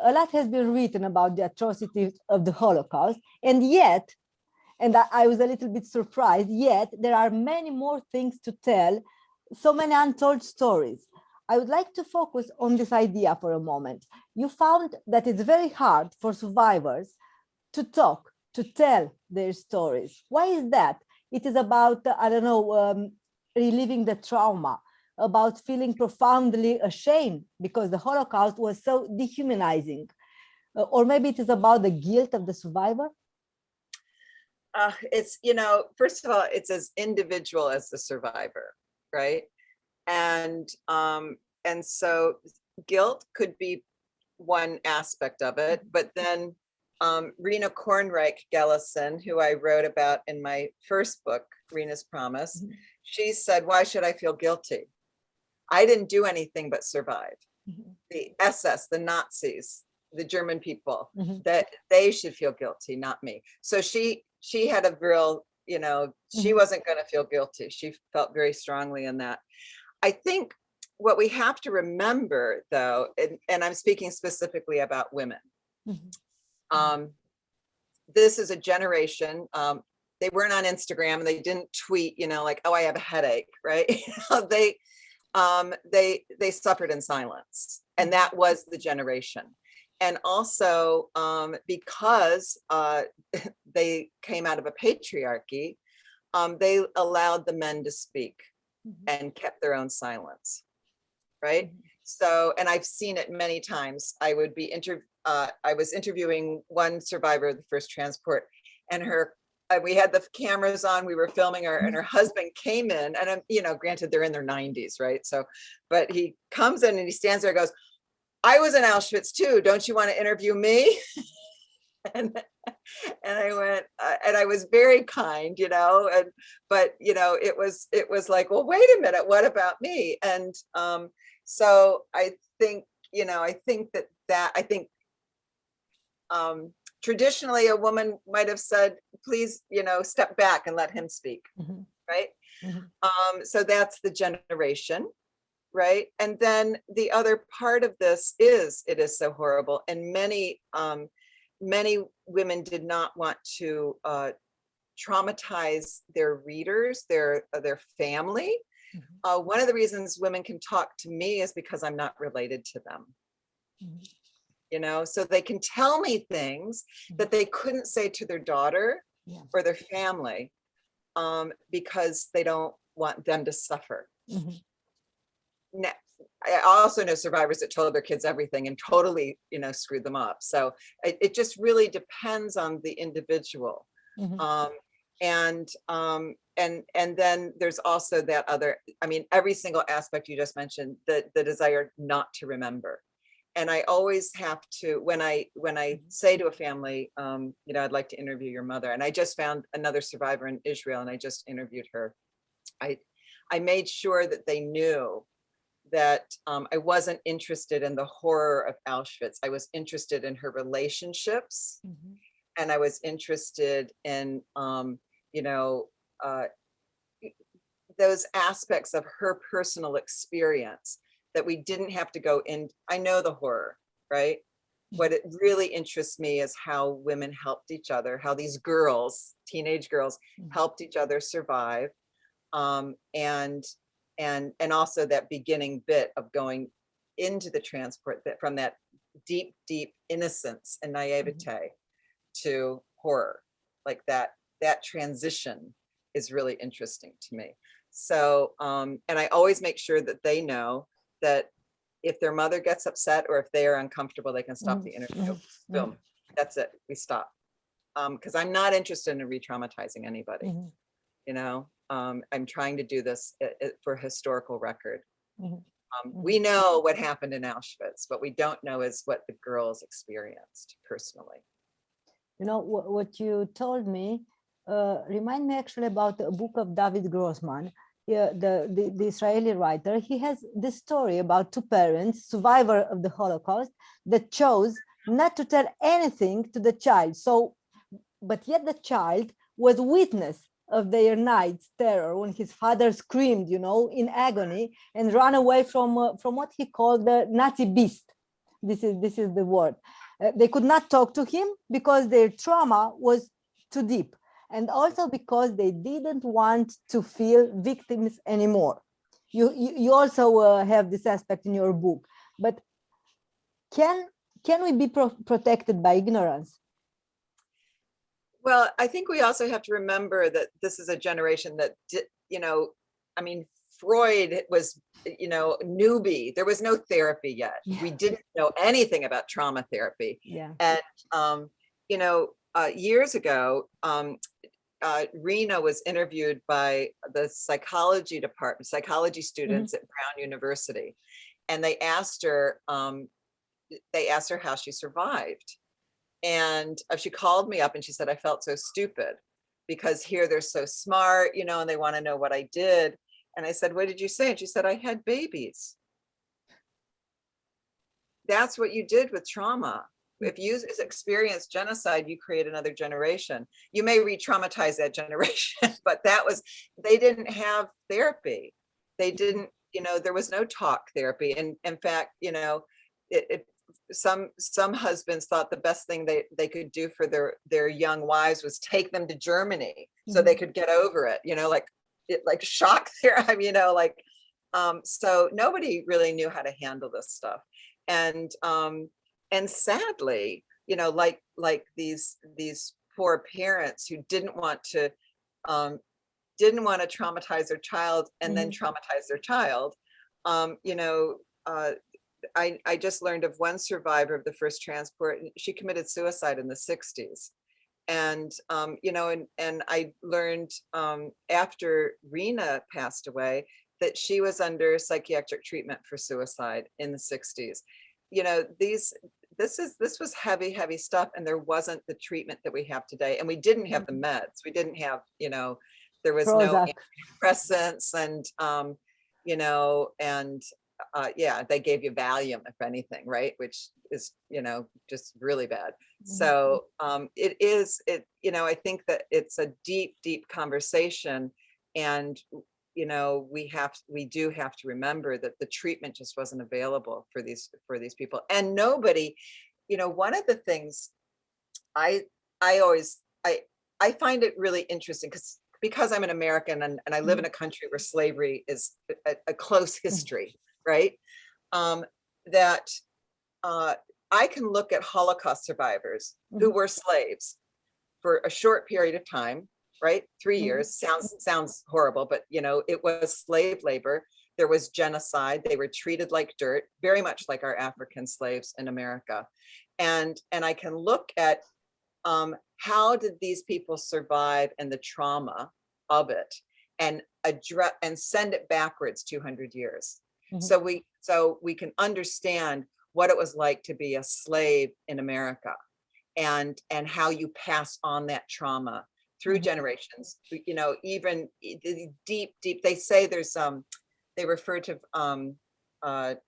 A lot has been written about the atrocities of the Holocaust, and yet, and I was a little bit surprised, yet there are many more things to tell, so many untold stories. I would like to focus on this idea for a moment. You found that it's very hard for survivors to talk, to tell their stories. Why is that? It is about, I don't know, reliving the trauma, about feeling profoundly ashamed because the Holocaust was so dehumanizing. Or maybe it is about the guilt of the survivor? It's, first of all, it's as individual as the survivor, right? And so guilt could be one aspect of it, but then Rena Kornreich Gellison, who I wrote about in my first book, Rena's Promise, she said, why should I feel guilty? I didn't do anything but survive. The SS, the Nazis, the German people, that they should feel guilty, not me. So she had a real, she wasn't going to feel guilty. She felt very strongly in that. I think what we have to remember, though, and I'm speaking specifically about women, this is a generation, they weren't on Instagram and they didn't tweet, like, oh, I have a headache, right? They suffered in silence, and that was the generation. And also because they came out of a patriarchy, they allowed the men to speak and kept their own silence, right? So, and I've seen it many times. I was interviewing one survivor of the first transport, and we had the cameras on, we were filming her, and her husband came in, and granted they're in their 90s, right? So, but he comes in and he stands there and goes, I was in Auschwitz too. Don't you want to interview me? and I went, and I was very kind, but it was like, well, wait a minute, what about me? And so I think, traditionally a woman might have said, please, step back and let him speak, right? So that's the generation. Right. And then the other part of this is, it is so horrible. And many women did not want to traumatize their readers, their family. One of the reasons women can talk to me is because I'm not related to them. So they can tell me things that they couldn't say to their daughter or their family because they don't want them to suffer. Now, I also know survivors that told their kids everything and totally, screwed them up. So it just really depends on the individual. And then there's also that other, every single aspect you just mentioned, the desire not to remember. And I always have to, when I say to a family, I'd like to interview your mother, and I just found another survivor in Israel and I just interviewed her. I made sure that they knew that I wasn't interested in the horror of Auschwitz. I was interested in her relationships, and I was interested in, those aspects of her personal experience that we didn't have to go in. I know the horror, right? What it really interests me is how women helped each other, how these girls, teenage girls, helped each other survive, and also that beginning bit of going into the transport, that from that deep, deep innocence and naivete to horror, like that transition is really interesting to me. So, and I always make sure that they know that if their mother gets upset or if they are uncomfortable, they can stop the interview. Boom, that's it, we stop. Because I'm not interested in re-traumatizing anybody, I'm trying to do this for historical record. We know what happened in Auschwitz. What we don't know is what the girls experienced personally. What you told me remind me actually about a book of David Grossman, the Israeli writer. He has this story about two parents, survivor of the Holocaust, that chose not to tell anything to the child. So, but yet the child was witness of their night's terror when his father screamed, in agony, and ran away from what he called the Nazi beast. this is the word. They could not talk to him because their trauma was too deep, and also because they didn't want to feel victims anymore. You also have this aspect in your book, but can we be protected by ignorance? Well, I think we also have to remember that this is a generation that, I mean, Freud was, newbie. There was no therapy yet. Yeah. We didn't know anything about trauma therapy. Yeah. And, years ago, Rena was interviewed by the psychology department, psychology students at Brown University. And they asked her how she survived. And she called me up and she said, I felt so stupid because here they're so smart, and they want to know what I did. And I said, what did you say? And she said, I had babies. That's what you did with trauma. If you experience genocide, you create another generation. You may re-traumatize that generation, but they didn't have therapy. They didn't, there was no talk therapy. And in fact, some husbands thought the best thing they could do for their young wives was take them to Germany so they could get over it, like shock therapy, so nobody really knew how to handle this stuff. And sadly, like these poor parents who didn't want to traumatize their child and then traumatize their child. I just learned of one survivor of the first transport, and she committed suicide in the 60s. And, and I learned after Rena passed away that she was under psychiatric treatment for suicide in the 60s. This was heavy, heavy stuff. And there wasn't the treatment that we have today. And we didn't have the meds. We didn't have, there was no antidepressants and, they gave you Valium, if anything, right? Which is, just really bad. So I think that it's a deep, deep conversation. And, we do have to remember that the treatment just wasn't available for these people. And nobody, one of the things I find it really interesting because I'm an American and I live in a country where slavery is a close history. Right? That I can look at Holocaust survivors who were slaves for a short period of time, right? 3 years sounds horrible, but it was slave labor. There was genocide. They were treated like dirt, very much like our African slaves in America. And I can look at how did these people survive and the trauma of it and address and send it backwards 200 years. So we can understand what it was like to be a slave in America and how you pass on that trauma through generations, even deep, they say there's they refer to that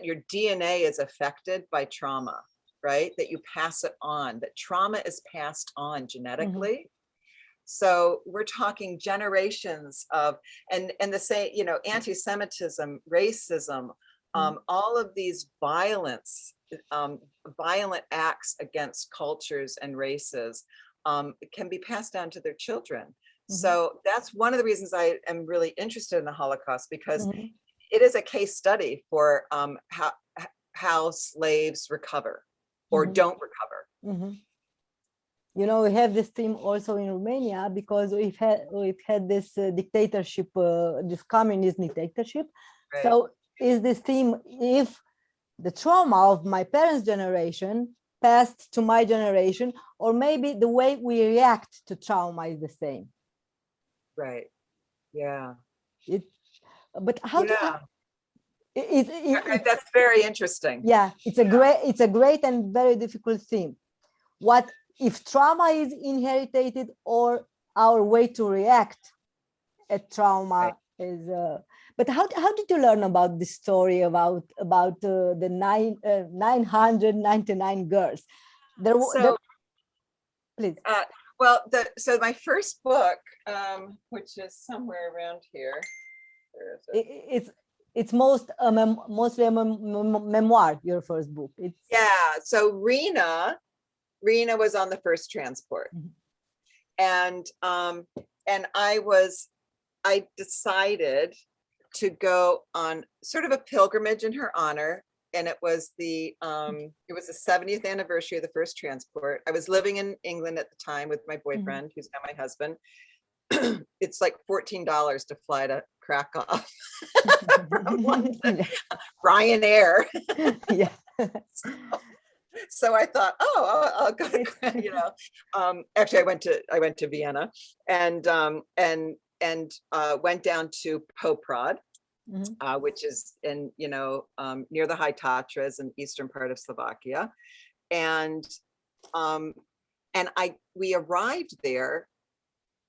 your DNA is affected by trauma, right? That you pass it on, that trauma is passed on genetically. So we're talking generations of, and the same, anti-Semitism, racism, all of these violent acts against cultures and races can be passed down to their children. So that's one of the reasons I am really interested in the Holocaust, because it is a case study for how slaves recover or don't recover. We have this theme also in Romania because we've had this dictatorship, this communist dictatorship. Right. So is this theme, if the trauma of my parents' generation passed to my generation, or maybe the way we react to trauma is the same. Right. Yeah. But how do that's very interesting. Yeah, it's a great and very difficult theme. What if trauma is inherited, or our way to react at trauma is but how did you learn about this story about the 999 girls? Please. So my first book, which is somewhere around here, where is it? it's mostly a memoir, your first book. It's So Rena was on the first transport. And I decided to go on sort of a pilgrimage in her honor. And it was the 70th anniversary of the first transport. I was living in England at the time with my boyfriend, who's now my husband. It's like $14 to fly to Krakow. Ryanair. Yeah. So I thought, I'll go to, actually I went to Vienna and went down to Poprad, which is in, near the High Tatras in eastern part of Slovakia. And we arrived there,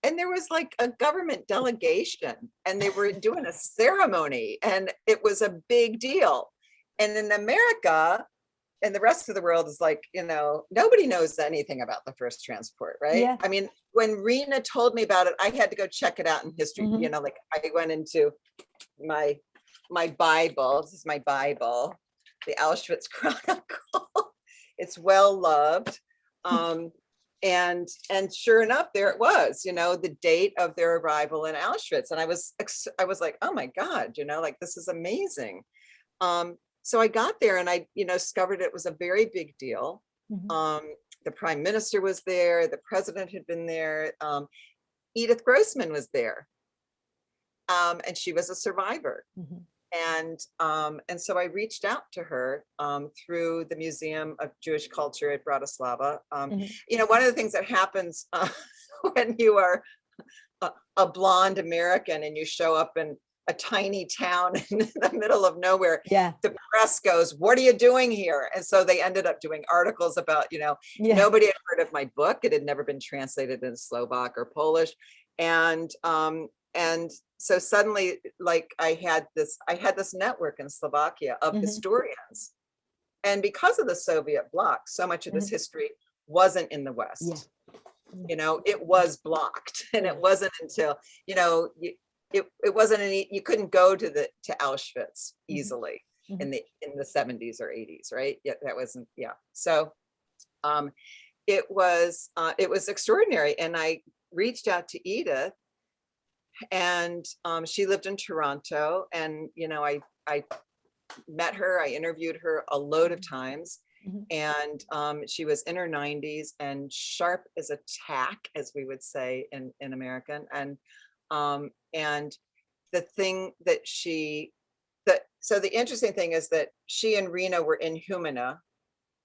and there was like a government delegation, and they were doing a ceremony, and it was a big deal. And in America and the rest of the world is like, nobody knows anything about the first transport, right? Yeah. I mean, when Rena told me about it, I had to go check it out in history. Like I went into my Bible. This is my Bible, the Auschwitz Chronicle. It's well loved. And sure enough, there it was, the date of their arrival in Auschwitz. And I was like, oh my God, like this is amazing. So I got there and I, discovered it was a very big deal. The prime minister was there. The president had been there. Edith Grossman was there. And she was a survivor. And so I reached out to her through the Museum of Jewish Culture at Bratislava. One of the things that happens when you are a blonde American and you show up in a tiny town in the middle of nowhere, the press goes, "What are you doing here?" And so they ended up doing articles about, nobody had heard of my book. It had never been translated in Slovak or Polish. And so suddenly, like I had this network in Slovakia of historians. And because of the Soviet bloc, so much of this history wasn't in the West. It was blocked. And it wasn't until, it wasn't you couldn't go to Auschwitz easily in the 70s or 80s, right? Yeah, that wasn't, So it was extraordinary. And I reached out to Edith, and she lived in Toronto, and I met her, I interviewed her a load of times, and she was in her 90s and sharp as a tack, as we would say in American. And the thing that so the interesting thing is that she and Rena were in Humana,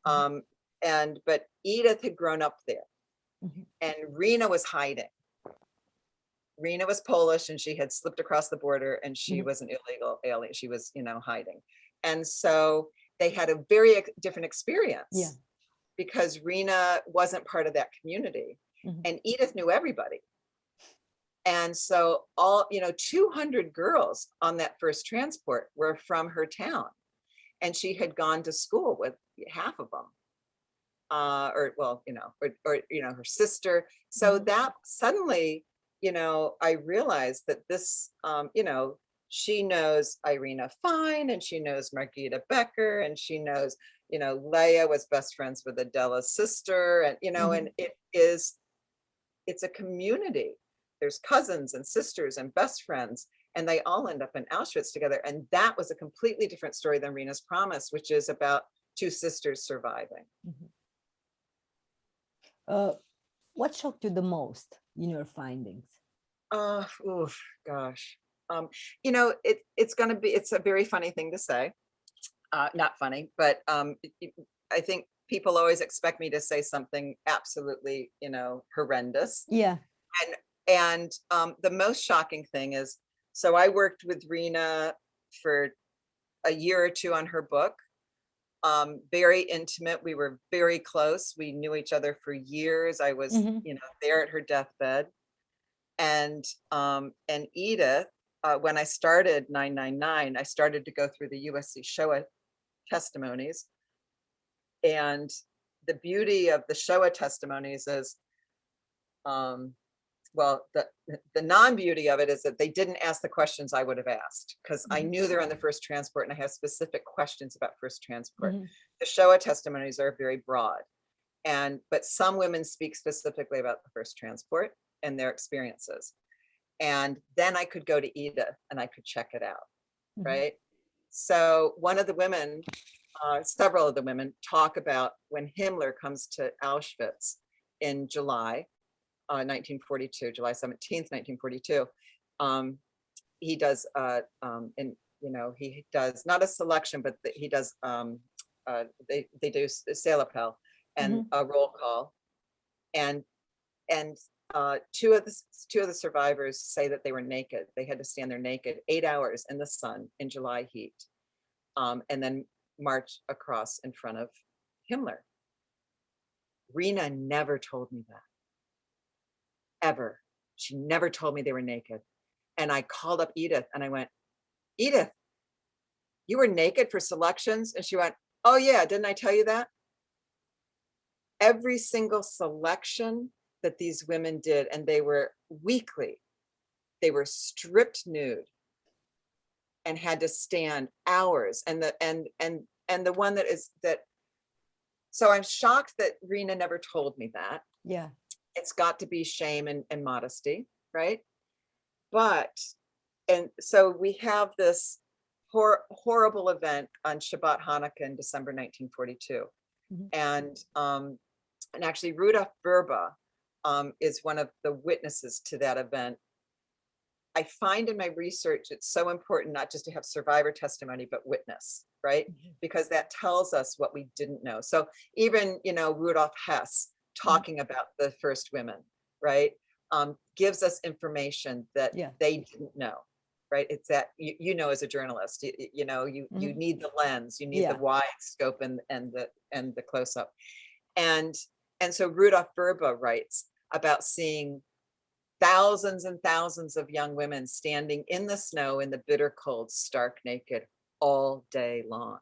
but Edith had grown up there, and Rena was hiding. Rena was Polish, and she had slipped across the border, and she was an illegal alien. She was, hiding. And so they had a very different experience because Rena wasn't part of that community, and Edith knew everybody. And so all, 200 girls on that first transport were from her town, and she had gone to school with half of them. Her sister. So that suddenly, I realized that this, she knows Irina Fine, and she knows Margita Becker, and she knows, Leia was best friends with Adela's sister, and, and it's a community. There's cousins and sisters and best friends, and they all end up in Auschwitz together. And that was a completely different story than Rena's Promise, which is about two sisters surviving. What shocked you the most in your findings? Gosh. It's a very funny thing to say. Not funny, but I think people always expect me to say something absolutely, horrendous. Yeah. And the most shocking thing is, so I worked with Rena for a year or two on her book. Very intimate. We were very close. We knew each other for years. I was, there at her deathbed. And Edith, when I started 999, I started to go through the USC Shoah testimonies. And the beauty of the Shoah testimonies is well, the non-beauty of it is that they didn't ask the questions I would have asked, because I knew they're on the first transport and I have specific questions about first transport. The Shoah testimonies are very broad, but some women speak specifically about the first transport and their experiences. And then I could go to Edith and I could check it out, right? So one of the women, several of the women talk about when Himmler comes to Auschwitz in July 1942, July 17th, 1942. He does, he does not a selection, but he does, they do Cele and a roll call. And two of the survivors say that they were naked. They had to stand there naked 8 hours in the sun in July heat, and then march across in front of Himmler. Rena never told me that. Ever. She never told me they were naked. And I called up Edith and I went, Edith, you were naked for selections? And she went, oh yeah, didn't I tell you that? Every single selection that these women did, and they were weekly, they were stripped nude and had to stand hours. And the one that is that, so I'm shocked that Rena never told me that. Yeah. It's got to be shame and modesty, right? But, and so we have this horrible event on Shabbat Hanukkah in December 1942. And actually Rudolf Verba is one of the witnesses to that event. I find in my research, it's so important not just to have survivor testimony, but witness, right? Because that tells us what we didn't know. So even, Rudolf Hess talking about the first women, right? Gives us information that they didn't know, right? It's that, as a journalist, you need the lens, you need the wide scope and the close up. And so Rudolf Verba writes about seeing thousands and thousands of young women standing in the snow in the bitter cold, stark naked all day long.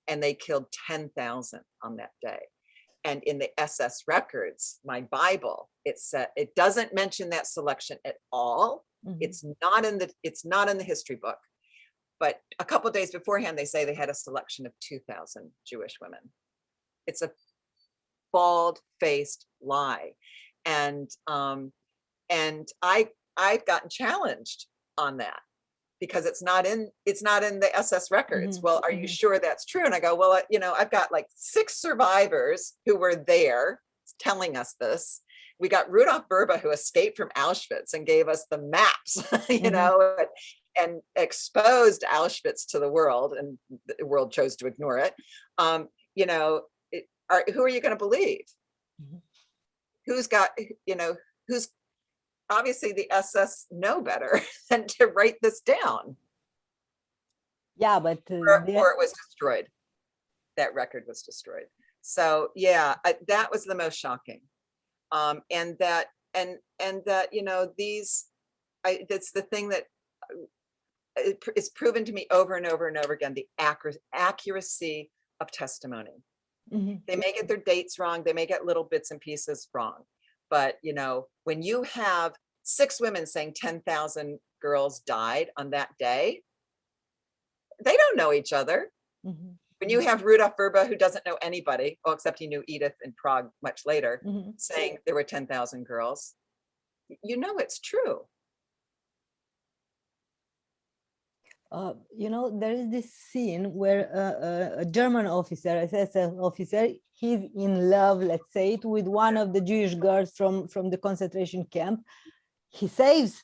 And they killed 10,000 on that day. And in the SS records, my Bible, it doesn't mention that selection at all. It's not in the history book. But a couple of days beforehand, they say they had a selection of 2,000 Jewish women. It's a bald-faced lie. And I've gotten challenged on that because it's not in the SS records. Well, are you sure that's true? And I go, well, I've got like 6 survivors who were there telling us this. We got Rudolf Verba, who escaped from Auschwitz and gave us the maps, and exposed Auschwitz to the world, and the world chose to ignore it. Who are you going to believe? Who's obviously the SS know better than to write this down. Yeah, but or it was destroyed. That record was destroyed. So yeah, that was the most shocking. And that that's the thing that is proven to me over and over and over again, the accuracy of testimony. They may get their dates wrong, they may get little bits and pieces wrong, but when you have 6 women saying 10,000 girls died on that day, they don't know each other. When you have Rudolf Verba, who doesn't know anybody, except he knew Edith in Prague much later, saying there were 10,000 girls, it's true. There is this scene where a German officer, a SS officer, he's in love, let's say it, with one of the Jewish girls from the concentration camp. He saves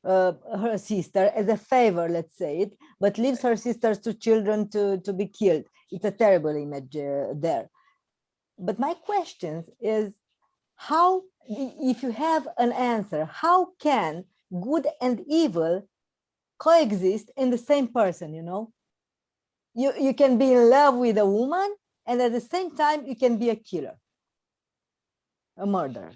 her sister as a favor, let's say it, but leaves her sister's 2 children to be killed. It's a terrible image there. But my question is, how, if you have an answer, how can good and evil coexist in the same person? You can be in love with a woman, and at the same time you can be a killer, a murderer.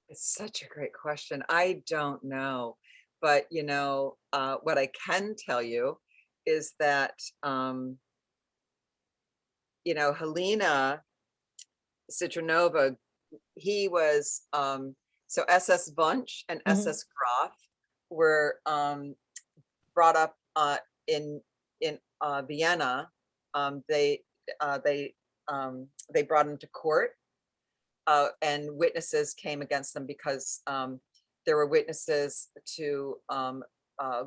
It's such a great question. I don't know, but what I can tell you is that Helena Citronova he was, so SS Wunsch and SS Graf were brought up in Vienna. They brought him to court, and witnesses came against them because there were witnesses to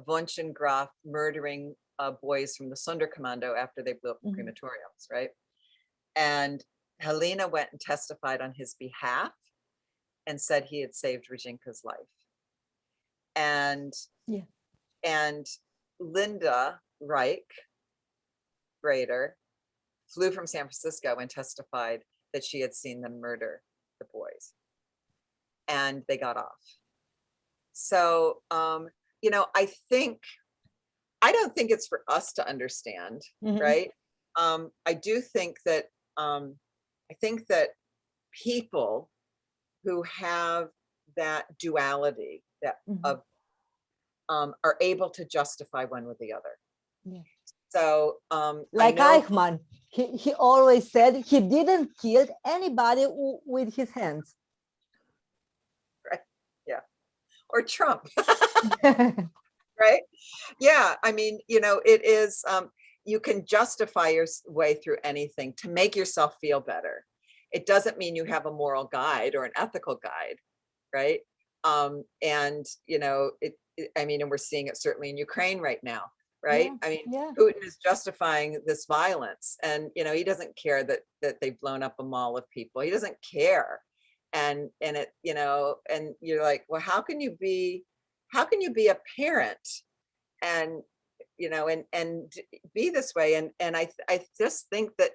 Wunsch and Graf murdering boys from the Sonderkommando after they blew up the crematoriums, right? And Helena went and testified on his behalf and said he had saved Rajinka's life. And Linda Reich Brader flew from San Francisco and testified that she had seen them murder the boys, and they got off. So, you know, I don't think it's for us to understand, right? I do think that, I think that people who have that duality that are able to justify one with the other. Yeah. So like Eichmann, he always said he didn't kill anybody with his hands. Right. Yeah. Or Trump. Right. Yeah. I mean, you know, it is, you can justify your way through anything to make yourself feel better. It doesn't mean you have a moral guide or an ethical guide, right? And, you know, I mean, and we're seeing it certainly in Ukraine right now, right? Yeah, I mean, Putin is justifying this violence, and, you know, he doesn't care that they've blown up a mall of people. He doesn't care. And it, you know, and you're like, well, how can you be a parent and, you know, and be this way? And I just think that,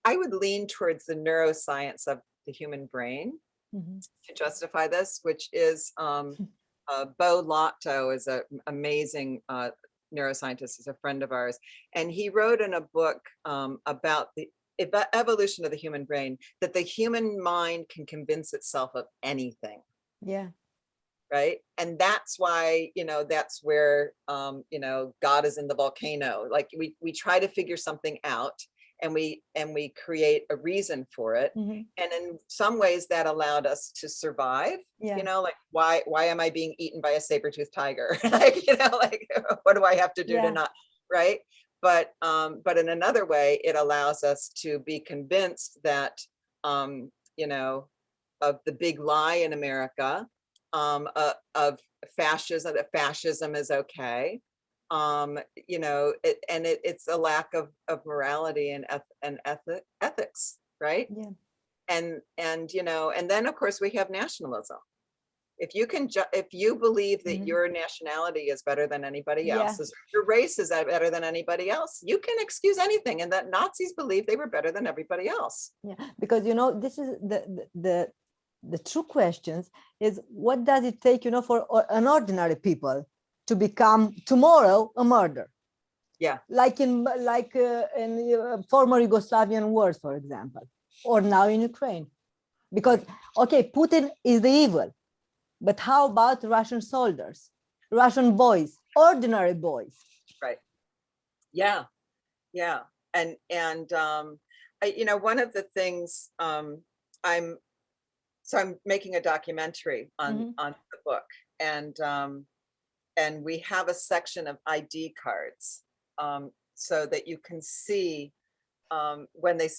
I would lean towards the neuroscience of the human brain to justify this, which is Bo Lotto is an amazing neuroscientist, is a friend of ours, and he wrote in a book about the evolution of the human brain, that the human mind can convince itself of anything. Yeah. Right. And that's why, you know, that's where, you know, God is in the volcano. Like we try to figure something out, and we create a reason for it. And in some ways that allowed us to survive. Yeah. You know, like why am I being eaten by a saber-toothed tiger? Like, you know, like what do I have to do to not, right? But in another way, it allows us to be convinced that, you know, of the big lie in America, of fascism, that fascism is okay. You know, it's a lack of morality and ethics, right? Yeah. And you know, and then of course we have nationalism. If you believe that your nationality is better than anybody else's, your race is better than anybody else, you can excuse anything. And that Nazis believed they were better than everybody else. Yeah, because, you know, this is the true questions is, what does it take, you know, for an ordinary people to become tomorrow a murderer? Yeah. Like in former Yugoslavian wars, for example, or now in Ukraine. Because, okay, Putin is the evil. But how about Russian soldiers, Russian boys, ordinary boys? Right. Yeah. Yeah. And you know, one of the things I'm making a documentary on the book, and we have a section of ID cards, so that you can see when they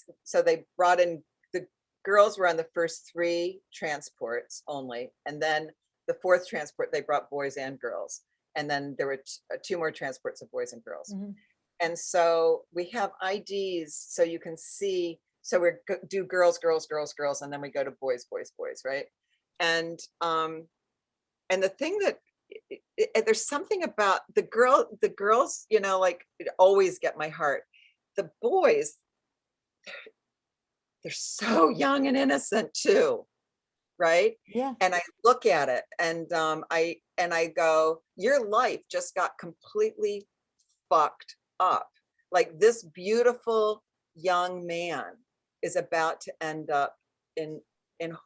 brought in, the girls were on the first 3 transports only, and then the 4th transport they brought boys and girls, and then there were 2 more transports of boys and girls. And so we have IDs so you can see. So we do girls, girls, girls, girls, and then we go to boys, boys, boys, right? And the thing that there's something about the girls, you know, like it always get my heart. The boys, they're so young and innocent too, right? Yeah. And I look at it, and I go, your life just got completely fucked up. Like, this beautiful young man is about to end up in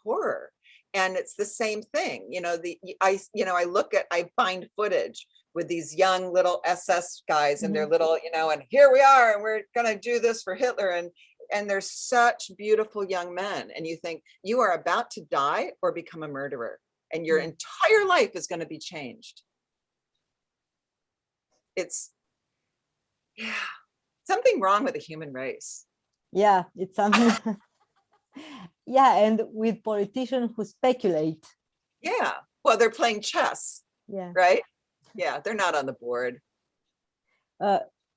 horror. And it's the same thing, you know, I find footage with these young little SS guys and their little, you know, and here we are, and we're gonna do this for Hitler. And and they're such beautiful young men, and you think you are about to die or become a murderer, and your entire life is going to be changed. It's something wrong with the human race. Yeah, it's something. Yeah, and with politicians who speculate. Yeah, well, they're playing chess. Yeah, right. Yeah, they're not on the board.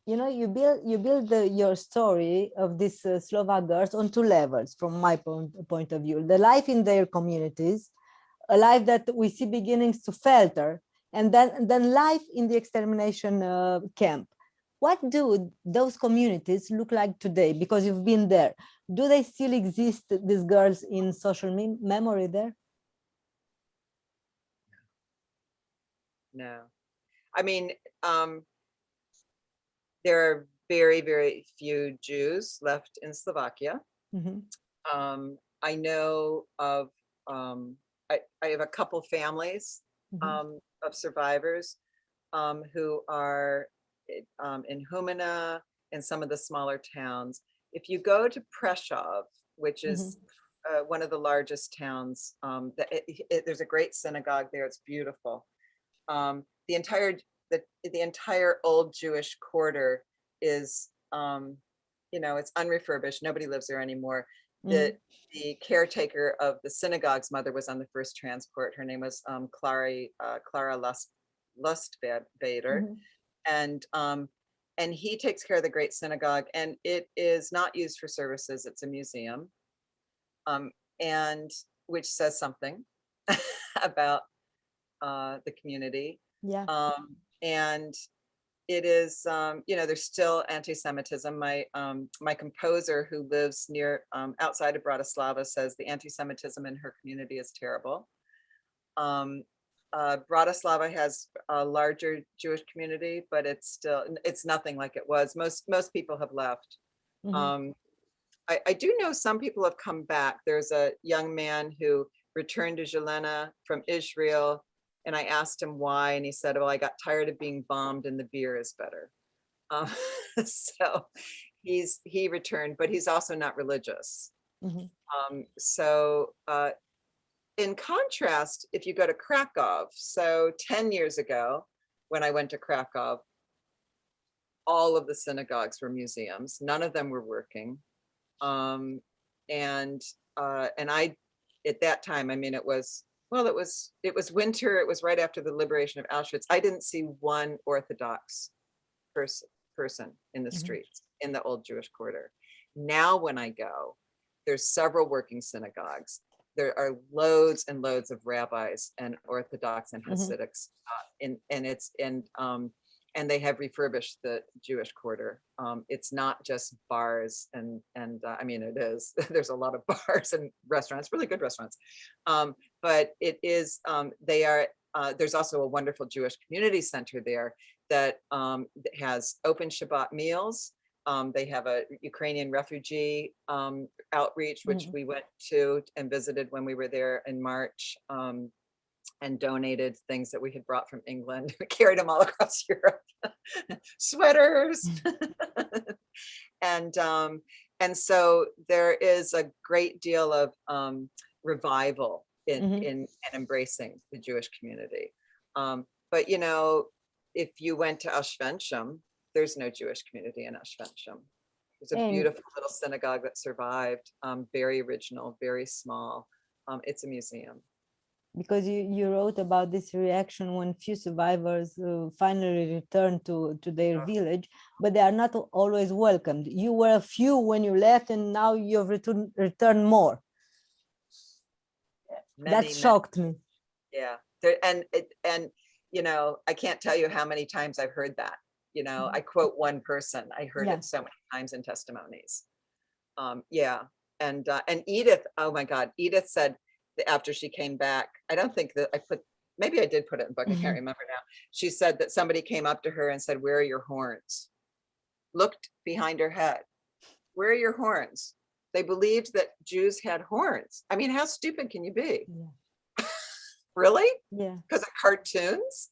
You know, you build your story of these Slovak girls on two levels, from my point of view: the life in their communities, a life that we see beginnings to falter, and then life in the extermination camp. What do those communities look like today? Because you've been there. Do they still exist, these girls, in social memory there? No, I mean, there are very, very few Jews left in Slovakia. Mm-hmm. I know of, I have a couple families of survivors who are in Humana and some of the smaller towns. If you go to Prešov, which is one of the largest towns, there's a great synagogue there. It's beautiful. The entire old Jewish quarter is, it's unrefurbished. Nobody lives there anymore. The caretaker of the synagogue's mother was on the first transport. Her name was Clara Lustbader, and he takes care of the great synagogue, and it is not used for services. It's a museum, and which says something about the community. Yeah. And it is, there's still anti-Semitism. My composer, who lives near outside of Bratislava, says the anti-Semitism in her community is terrible. Bratislava has a larger Jewish community, but it's nothing like it was. Most people have left. I do know some people have come back. There's a young man who returned to Jelena from Israel, and I asked him why, and he said, well, I got tired of being bombed and the beer is better. So he returned, but he's also not religious. In contrast, if you go to Krakow, so 10 years ago, when I went to Krakow, all of the synagogues were museums. None of them were working. And I, at that time, I mean, it was winter. It was right after the liberation of Auschwitz. I didn't see one Orthodox person in the streets in the old Jewish quarter. Now, when I go, there's several working synagogues. There are loads and loads of rabbis and Orthodox and Hasidics, and they have refurbished the Jewish quarter. It's not just bars and I mean, it is. There's a lot of bars and restaurants, really good restaurants, but it is. There's also a wonderful Jewish community center there that has open Shabbat meals. They have a Ukrainian refugee outreach, which we went to and visited when we were there in March, and donated things that we had brought from England. We carried them all across Europe, sweaters. And so there is a great deal of revival in embracing the Jewish community. But if you went to Auschwitz, there's no Jewish community in Auschwitz. There's a beautiful little synagogue that survived, very original, very small. It's a museum. Because you wrote about this reaction when few survivors finally return to their village, but they are not always welcomed. You were a few when you left, and now you've returned more. That shocked me. Yeah, and I can't tell you how many times I've heard that. I quote one person. I heard it so many times in testimonies. And Edith, oh my God, Edith said that after she came back, I don't think that maybe I did put it in the book, I can't remember now. She said that somebody came up to her and said, "Where are your horns?" Looked behind her head. Where are your horns? They believed that Jews had horns. I mean, how stupid can you be? Yeah. Really? Yeah. Because of cartoons?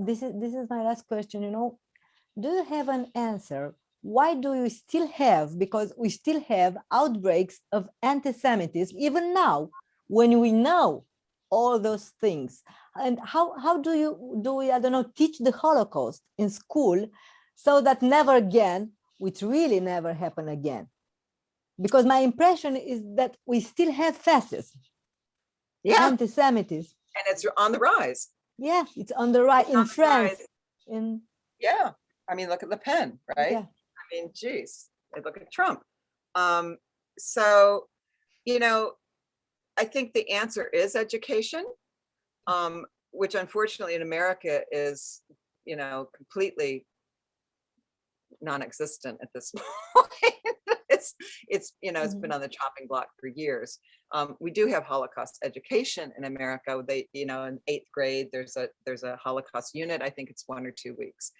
This is my last question. Do you have an answer why do you still have, because we still have outbreaks of anti-Semitism, even now, when we know all those things? And how do we, I don't know, teach the Holocaust in school so that never again, which really never happen again? Because my impression is that we still have fascism, anti-Semitism. And it's on the rise. Yeah, it's on the rise in France. Yeah, I mean, look at Le Pen, right? Yeah. I mean, geez, look at Trump. So, you know, I think the answer is education, which unfortunately in America is, you know, completely non-existent at this point. It's you know, it's been on the chopping block for years. We do have Holocaust education in America. They, you know, in 8th grade, there's a Holocaust unit. I think it's 1 or 2 weeks.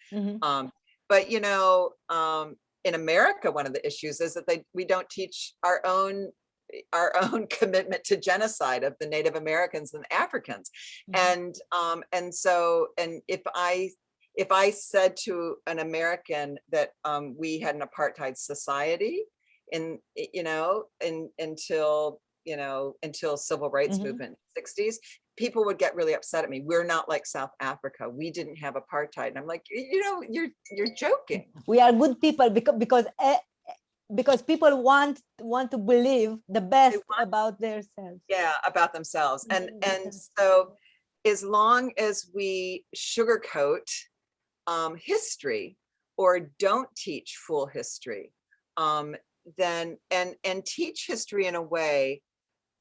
But you know, in America, one of the issues is that we don't teach our own commitment to genocide of the Native Americans and Africans. And so if I said to an American that we had an apartheid society until civil rights movement in the 60s, people would get really upset at me. We're not like South Africa. We didn't have apartheid. And I'm like, you know, you're joking. We are good people because people want to believe the best about themselves. Yeah, about themselves. And so as long as we sugarcoat history or don't teach full history, then and teach history in a way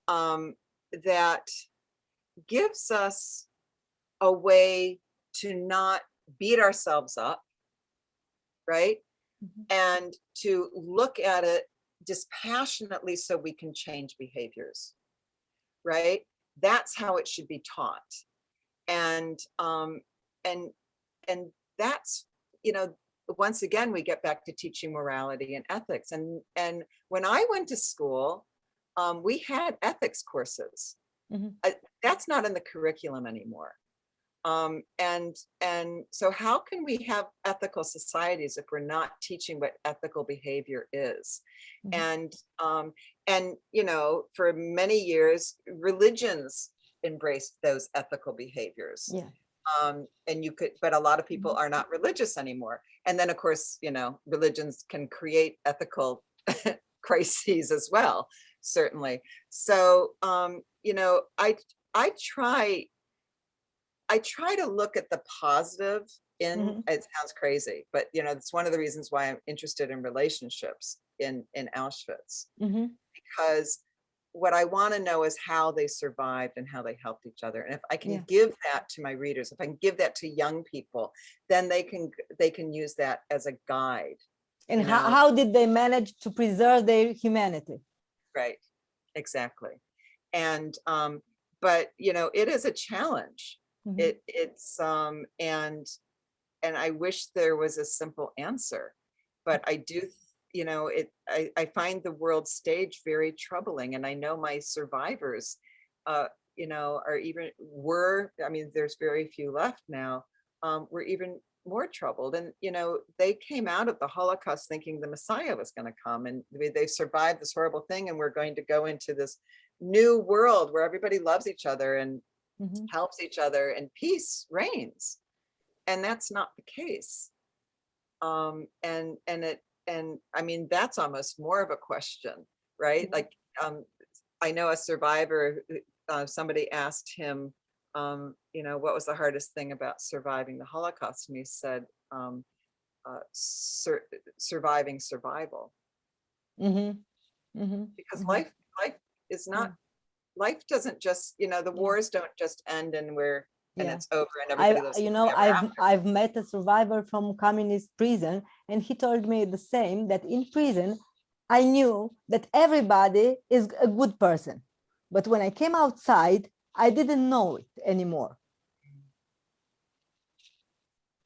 that gives us a way to not beat ourselves up, right? And to look at it dispassionately so we can change behaviors, right? That's how it should be taught. And that's, you know, once again, we get back to teaching morality and ethics. And when I went to school, we had ethics courses. That's not in the curriculum anymore. And so how can we have ethical societies if we're not teaching what ethical behavior is? And you know, for many years, religions embraced those ethical behaviors. And you could, but a lot of people are not religious anymore. And then of course, you know, religions can create ethical crises as well, certainly. So, you know, I try to look at the positive in, it sounds crazy, but you know, it's one of the reasons why I'm interested in relationships in Auschwitz, because what I want to know is how they survived and how they helped each other. And if I can give that to my readers, if I can give that to young people, then they can use that as a guide. And how did they manage to preserve their humanity? Right, exactly. And but you know, it is a challenge. It's and I wish there was a simple answer, but I do, you know, I find the world stage very troubling. And I know my survivors, you know, I mean, there's very few left now, were even more troubled. And, you know, they came out of the Holocaust thinking the Messiah was going to come, and they survived this horrible thing. And we're going to go into this new world where everybody loves each other and helps each other and peace reigns. And that's not the case. And I mean, that's almost more of a question, right? Like, I know a survivor, somebody asked him, you know, what was the hardest thing about surviving the Holocaust? And he said, surviving survival. Because life is not, life doesn't just, you know, the wars don't just end and it's over and everybody lives. You know, I've met a survivor from communist prison, and he told me the same, that in prison, I knew that everybody is a good person. But when I came outside, I didn't know it anymore.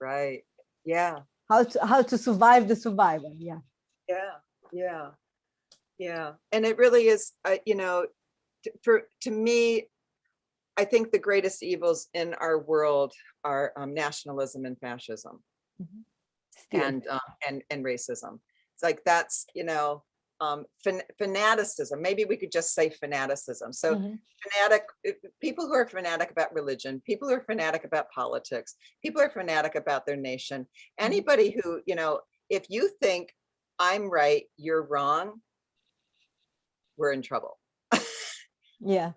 Right. Yeah. How to survive the survivor. Yeah. Yeah. And it really is, you know, to me, I think the greatest evils in our world are nationalism and fascism. Still. And racism. It's like, that's, you know, fanaticism. Maybe we could just say fanaticism. So people who are fanatic about religion, people who are fanatic about politics, people who are fanatic about their nation, anybody who, you know, if you think I'm right, you're wrong, we're in trouble. Yeah.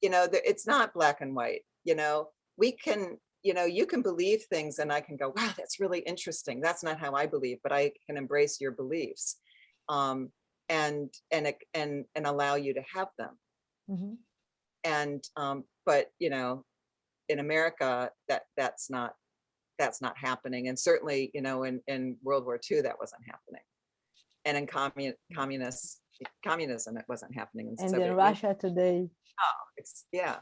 You know, it's not black and white. You know, we can, you know, you can believe things and I can go, wow, that's really interesting. That's not how I believe, but I can embrace your beliefs. And allow you to have them. And but you know, in America, that's not happening. And certainly, you know, in World War II, that wasn't happening. And in communism, it wasn't happening. And in Russia today. Oh, it's yeah.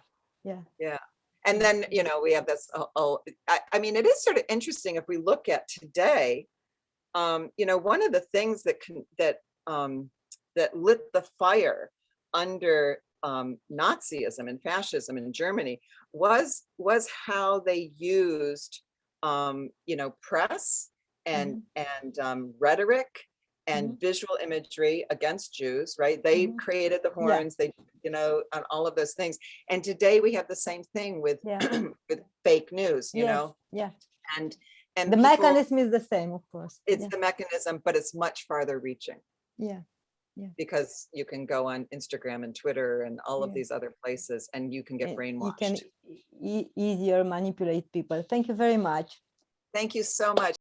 And then, you know, we have this, I mean, it is sort of interesting if we look at today, you know, one of the things that lit the fire under Nazism and fascism in Germany was how they used, you know, press and rhetoric and visual imagery against Jews, right? They created the horns, they, you know, on all of those things. And today we have the same thing with with fake news, you know. And the mechanism is the same, of course. It's the mechanism, but it's much farther reaching. Because you can go on Instagram and Twitter and all of these other places, and you can get brainwashed. You can easier manipulate people. Thank you very much. Thank you so much.